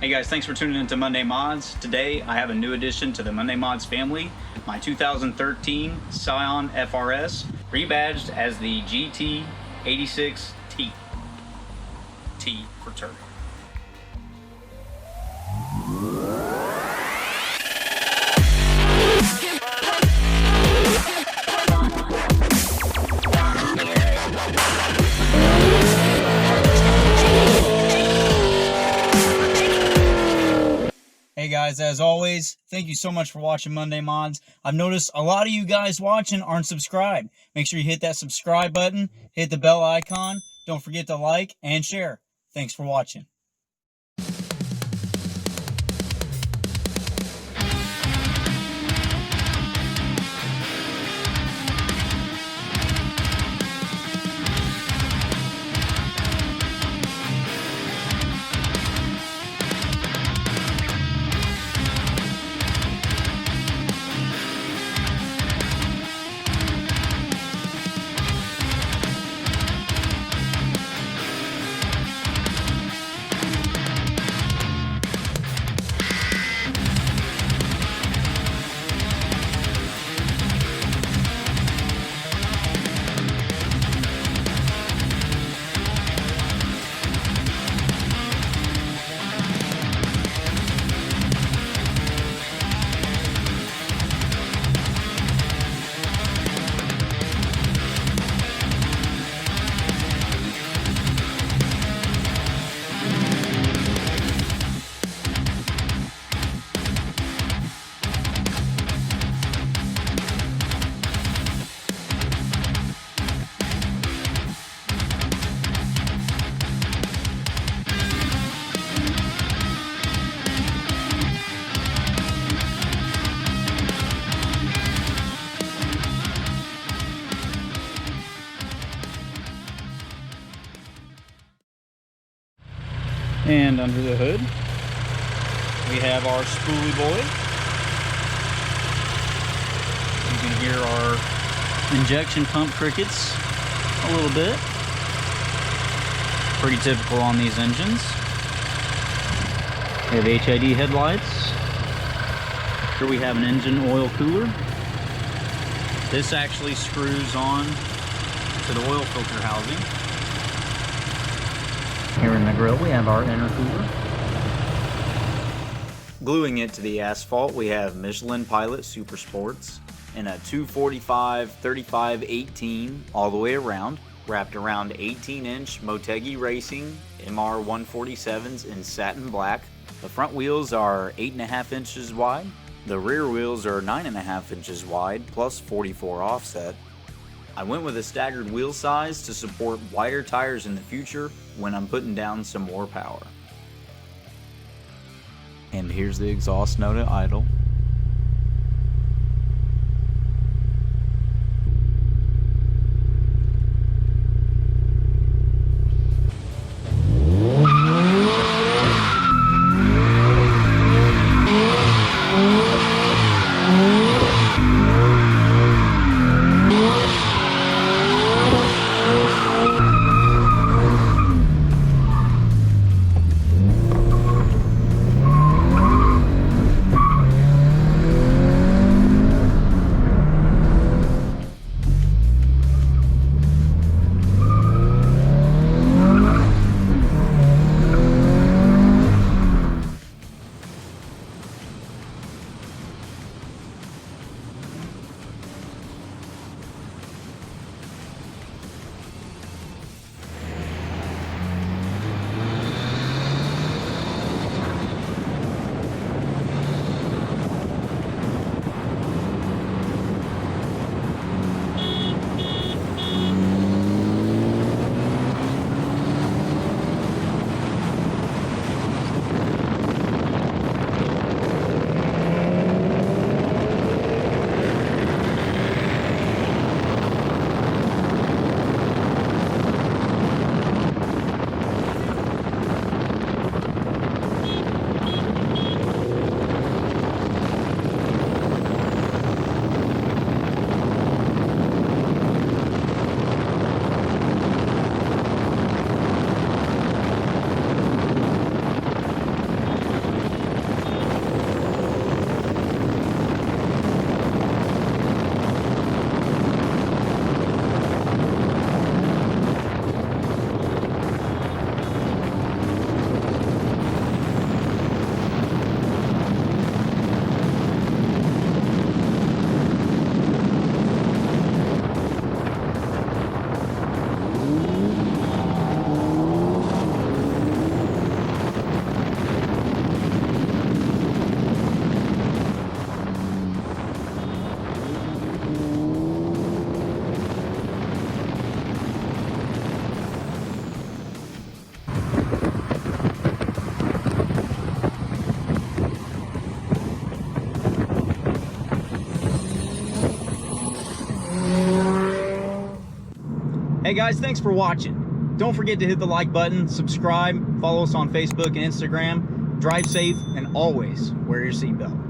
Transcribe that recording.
Hey guys, thanks for tuning into Monday Mods. Today I have a new addition to the Monday Mods family, my 2013 Scion FRS, rebadged as the GT86 T. T for turbo. Hey guys, as always, thank you so much for watching Monday Mods. I've noticed a lot of you guys watching aren't subscribed. Make sure you hit that subscribe button, hit the bell icon, don't forget to like and share. Thanks for watching. And under the hood, we have our spoolie boy. You can hear our injection pump crickets a little bit. Pretty typical on these engines. We have HID headlights. Here we have an engine oil cooler. This actually screws on to the oil filter housing. Here in the grill we have our intercooler. Gluing it to the asphalt we have Michelin Pilot Super Sports in a 245/35/18 all the way around, wrapped around 18-inch Motegi Racing MR 147s in satin black. The front wheels are 8.5 inches wide. The rear wheels are 9.5 inches wide plus 44 offset. I went with a staggered wheel size to support wider tires in the future when I'm putting down some more power. And here's the exhaust note at idle. Hey guys, thanks for watching. Don't forget to hit the like button, subscribe, follow us on Facebook and Instagram. Drive safe, and always wear your seatbelt.